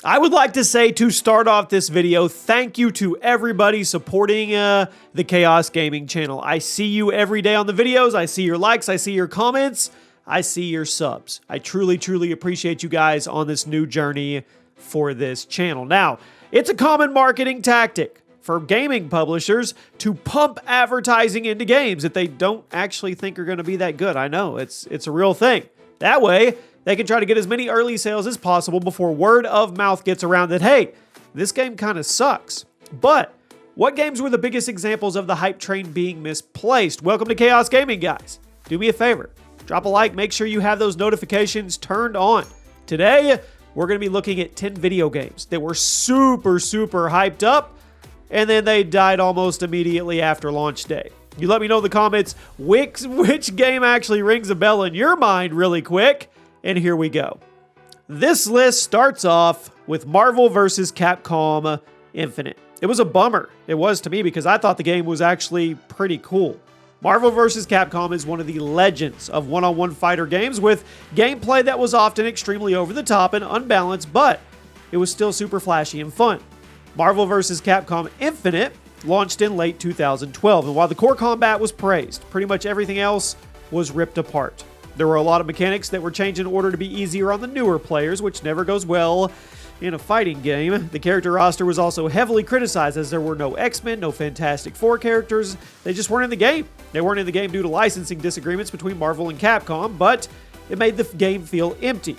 I would like to say, to start off this video, thank you to everybody supporting the Chaos Gaming channel. I see you every day on the videos. I see your likes. I see your comments. I see your subs. I truly, truly appreciate you guys on this new journey for this channel. Now, it's a common marketing tactic for gaming publishers to pump advertising into games that they don't actually think are going to be that good. I know, it's a real thing. That way, they can try to get as many early sales as possible before word of mouth gets around that, hey, this game kind of sucks. But what games were the biggest examples of the hype train being misplaced? Welcome to Chaos Gaming, guys. Do me a favor. Drop a like. Make sure you have those notifications turned on. Today, we're going to be looking at 10 video games that were super, super hyped up, and then they died almost immediately after launch day. You let me know in the comments which game actually rings a bell in your mind really quick. And here we go. This list starts off with Marvel vs. Capcom Infinite. It was a bummer. It was to me because I thought the game was actually pretty cool. Marvel vs. Capcom is one of the legends of one-on-one fighter games with gameplay that was often extremely over the top and unbalanced, but it was still super flashy and fun. Marvel vs. Capcom Infinite launched in late 2012, and while the core combat was praised, pretty much everything else was ripped apart. There were a lot of mechanics that were changed in order to be easier on the newer players, which never goes well in a fighting game. The character roster was also heavily criticized as there were no X-Men, no Fantastic Four characters. They just weren't in the game. They weren't in the game due to licensing disagreements between Marvel and Capcom, but it made the game feel empty.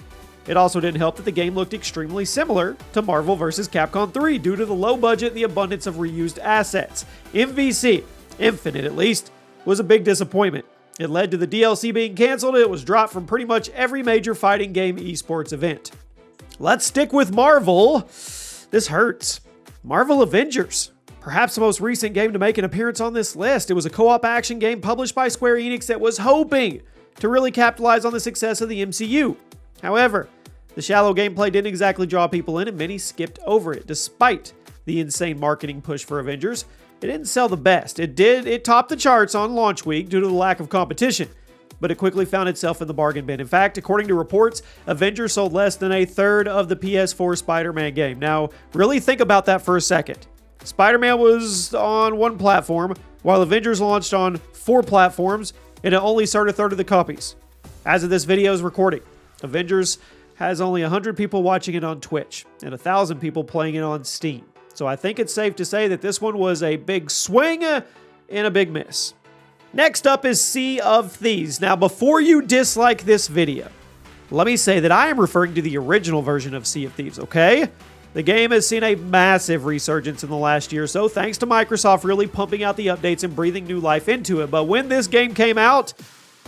It also didn't help that the game looked extremely similar to Marvel vs. Capcom 3 due to the low budget and the abundance of reused assets. MVC, Infinite at least, was a big disappointment. It led to the DLC being canceled, and it was dropped from pretty much every major fighting game esports event. Let's stick with Marvel. This hurts. Marvel Avengers. Perhaps the most recent game to make an appearance on this list. It was a co-op action game published by Square Enix that was hoping to really capitalize on the success of the MCU. However, the shallow gameplay didn't exactly draw people in, and many skipped over it. Despite the insane marketing push for Avengers, it didn't sell the best. It topped the charts on launch week due to the lack of competition, but it quickly found itself in the bargain bin. In fact, according to reports, Avengers sold less than a third of the PS4 Spider-Man game. Now, really think about that for a second. Spider-Man was on one platform, while Avengers launched on 4 platforms, and it only sold a third of the copies. As of this video's recording, Avengers has only 100 people watching it on Twitch, and 1,000 people playing it on Steam. So I think it's safe to say that this one was a big swing and a big miss. Next up is Sea of Thieves. Now, before you dislike this video, let me say that I am referring to the original version of Sea of Thieves, okay? The game has seen a massive resurgence in the last year or so, thanks to Microsoft really pumping out the updates and breathing new life into it. But when this game came out,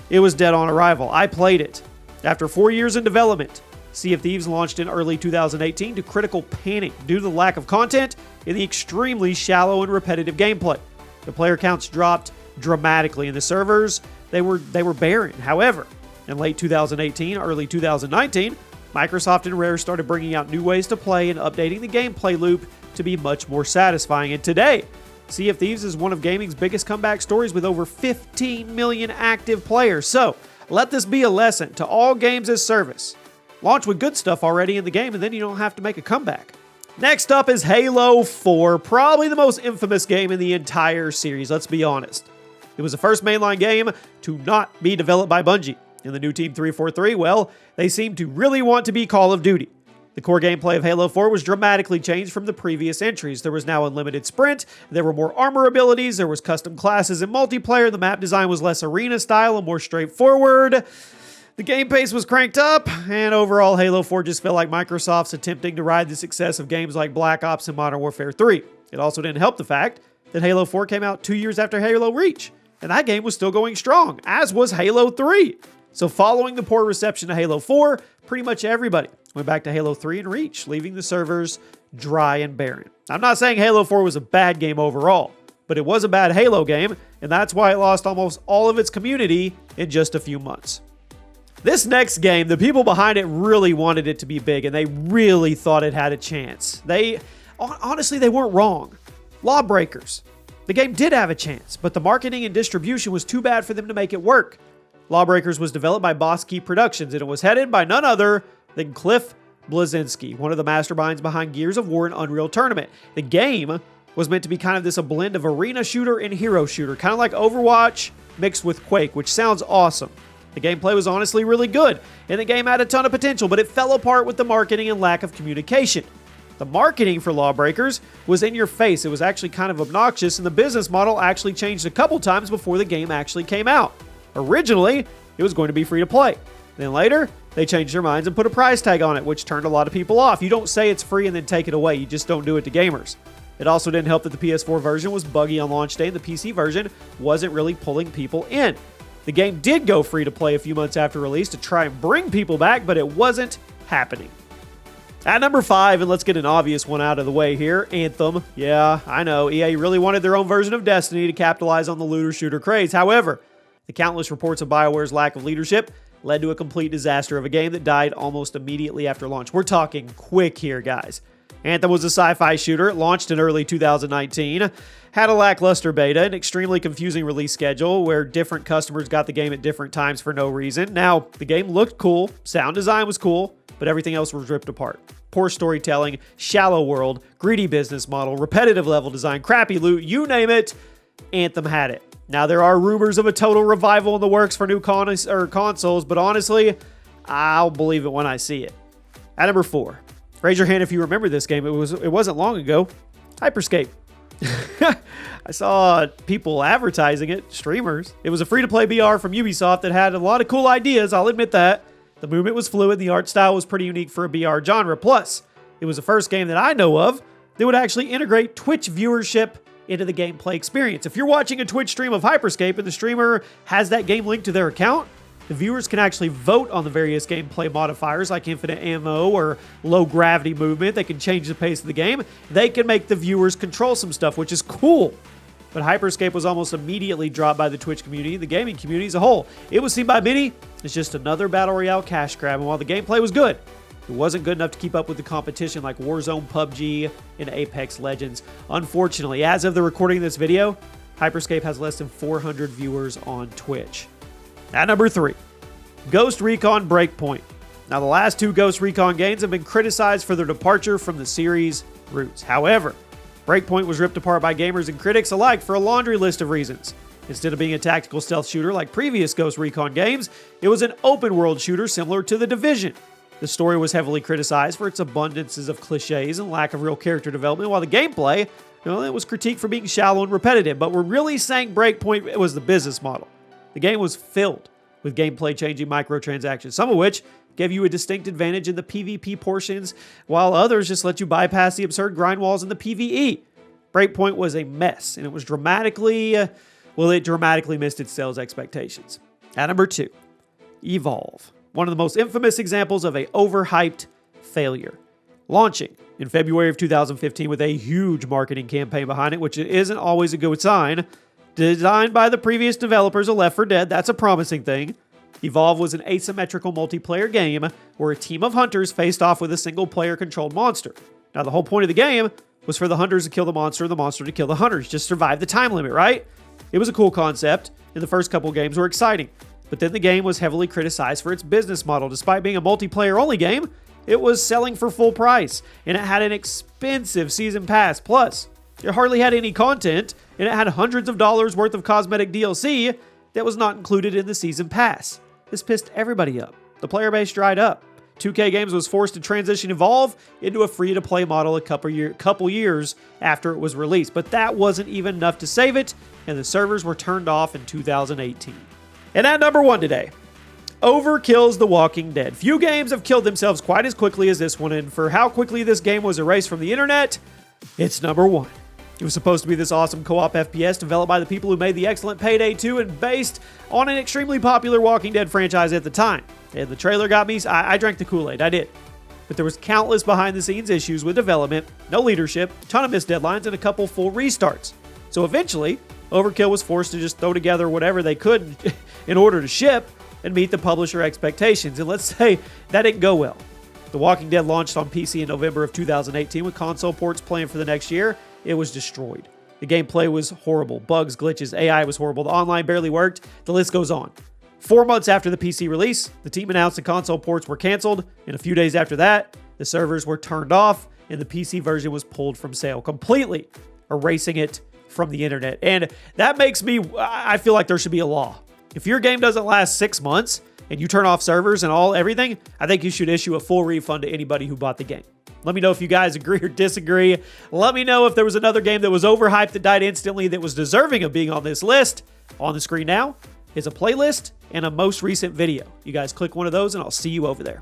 it was dead on arrival. I played it. After 4 years in development, Sea of Thieves launched in early 2018 to critical panic due to the lack of content and the extremely shallow and repetitive gameplay. The player counts dropped dramatically, and the servers, they were barren. However, in late 2018, early 2019, Microsoft and Rare started bringing out new ways to play and updating the gameplay loop to be much more satisfying. And today, Sea of Thieves is one of gaming's biggest comeback stories with over 15 million active players. So, let this be a lesson to all games as service. Launch with good stuff already in the game, and then you don't have to make a comeback. Next up is Halo 4, probably the most infamous game in the entire series, let's be honest. It was the first mainline game to not be developed by Bungie. And the new Team 343, well, they seem to really want to be Call of Duty. The core gameplay of Halo 4 was dramatically changed from the previous entries. There was now unlimited sprint, there were more armor abilities, there was custom classes and multiplayer, the map design was less arena style and more straightforward. The game pace was cranked up, and overall Halo 4 just felt like Microsoft's attempting to ride the success of games like Black Ops and Modern Warfare 3. It also didn't help the fact that Halo 4 came out 2 years after Halo Reach, and that game was still going strong, as was Halo 3. So following the poor reception to Halo 4, pretty much everybody went back to Halo 3 and Reach, leaving the servers dry and barren. I'm not saying Halo 4 was a bad game overall, but it was a bad Halo game, and that's why it lost almost all of its community in just a few months. This next game, the people behind it really wanted it to be big, and they really thought it had a chance. Honestly, they weren't wrong. Lawbreakers. The game did have a chance, but the marketing and distribution was too bad for them to make it work. Lawbreakers was developed by Boss Key Productions, and it was headed by none other than Cliff Blazinski, one of the masterminds behind Gears of War and Unreal Tournament. The game was meant to be kind of this a blend of arena shooter and hero shooter, kind of like Overwatch mixed with Quake, which sounds awesome. The gameplay was honestly really good, and the game had a ton of potential, but it fell apart with the marketing and lack of communication. The marketing for Lawbreakers was in your face. It was actually kind of obnoxious, and the business model actually changed a couple times before the game actually came out. Originally, it was going to be free to play. Then later, they changed their minds and put a price tag on it, which turned a lot of people off. You don't say it's free and then take it away. You just don't do it to gamers. It also didn't help that the PS4 version was buggy on launch day, and the PC version wasn't really pulling people in. The game did go free to play a few months after release to try and bring people back, but it wasn't happening. At number 5, and let's get an obvious one out of the way here, Anthem. Yeah, I know, EA really wanted their own version of Destiny to capitalize on the looter-shooter craze. However, the countless reports of BioWare's lack of leadership led to a complete disaster of a game that died almost immediately after launch. We're talking quick here, guys. Anthem was a sci-fi shooter. It launched in early 2019, had a lackluster beta, an extremely confusing release schedule where different customers got the game at different times for no reason. Now, the game looked cool, sound design was cool, but everything else was ripped apart. Poor storytelling, shallow world, greedy business model, repetitive level design, crappy loot, you name it, Anthem had it. Now, there are rumors of a total revival in the works for new consoles, but honestly, I'll believe it when I see it. At number 4. Raise your hand if you remember this game. It wasn't long ago. Hyperscape. I saw people advertising it, streamers. It was a free-to-play BR from Ubisoft that had a lot of cool ideas, I'll admit that. The movement was fluid, the art style was pretty unique for a BR genre. Plus, it was the first game that I know of that would actually integrate Twitch viewership into the gameplay experience. If you're watching a Twitch stream of Hyperscape and the streamer has that game linked to their account, the viewers can actually vote on the various gameplay modifiers like infinite ammo or low gravity movement. They can change the pace of the game. They can make the viewers control some stuff, which is cool. But Hyperscape was almost immediately dropped by the Twitch community, the gaming community as a whole. It was seen by many as just another Battle Royale cash grab, and while the gameplay was good, it wasn't good enough to keep up with the competition like Warzone, PUBG, and Apex Legends. Unfortunately, as of the recording of this video, Hyperscape has less than 400 viewers on Twitch. At number 3, Ghost Recon Breakpoint. Now, the last 2 Ghost Recon games have been criticized for their departure from the series' roots. However, Breakpoint was ripped apart by gamers and critics alike for a laundry list of reasons. Instead of being a tactical stealth shooter like previous Ghost Recon games, it was an open-world shooter similar to The Division. The story was heavily criticized for its abundances of cliches and lack of real character development, while the gameplay, it was critiqued for being shallow and repetitive. But we're really saying Breakpoint was the business model. The game was filled with gameplay-changing microtransactions, some of which gave you a distinct advantage in the PvP portions, while others just let you bypass the absurd grind walls in the PvE. Breakpoint was a mess, and it was dramatically missed its sales expectations. At number 2, Evolve. One of the most infamous examples of an overhyped failure. Launching in February of 2015 with a huge marketing campaign behind it, which isn't always a good sign. Designed by the previous developers of Left 4 Dead, that's a promising thing. Evolve was an asymmetrical multiplayer game where a team of hunters faced off with a single-player controlled monster. Now, the whole point of the game was for the hunters to kill the monster and the monster to kill the hunters. Just survive the time limit, right? It was a cool concept, and the first couple games were exciting. But then the game was heavily criticized for its business model. Despite being a multiplayer-only game, it was selling for full price, and it had an expensive season pass. Plus, it hardly had any content, and it had hundreds of dollars worth of cosmetic DLC that was not included in the season pass. This pissed everybody up. The player base dried up. 2K Games was forced to transition Evolve into a free-to-play model a couple years after it was released, but that wasn't even enough to save it, and the servers were turned off in 2018. And at number 1 today, Overkill's The Walking Dead. Few games have killed themselves quite as quickly as this one, and for how quickly this game was erased from the internet, it's number 1. It was supposed to be this awesome co-op FPS developed by the people who made the excellent Payday 2 and based on an extremely popular Walking Dead franchise at the time. And the trailer got me, I drank the Kool-Aid, I did. But there was countless behind-the-scenes issues with development, no leadership, ton of missed deadlines, and a couple full restarts. So eventually, Overkill was forced to just throw together whatever they could in order to ship and meet the publisher expectations. And let's say that didn't go well. The Walking Dead launched on PC in November of 2018 with console ports planned for the next year. It was destroyed. The gameplay was horrible. Bugs, glitches, AI was horrible. The online barely worked. The list goes on. 4 months after the PC release, the team announced the console ports were canceled, and a few days after that, The servers were turned off and the PC version was pulled from sale completely, erasing it from the internet. And that makes me, I feel like there should be a law. If your game doesn't last 6 months and you turn off servers and everything, I think you should issue a full refund to anybody who bought the game. Let me know if you guys agree or disagree. Let me know if there was another game that was overhyped that died instantly that was deserving of being on this list. On the screen now is a playlist and a most recent video. You guys click one of those and I'll see you over there.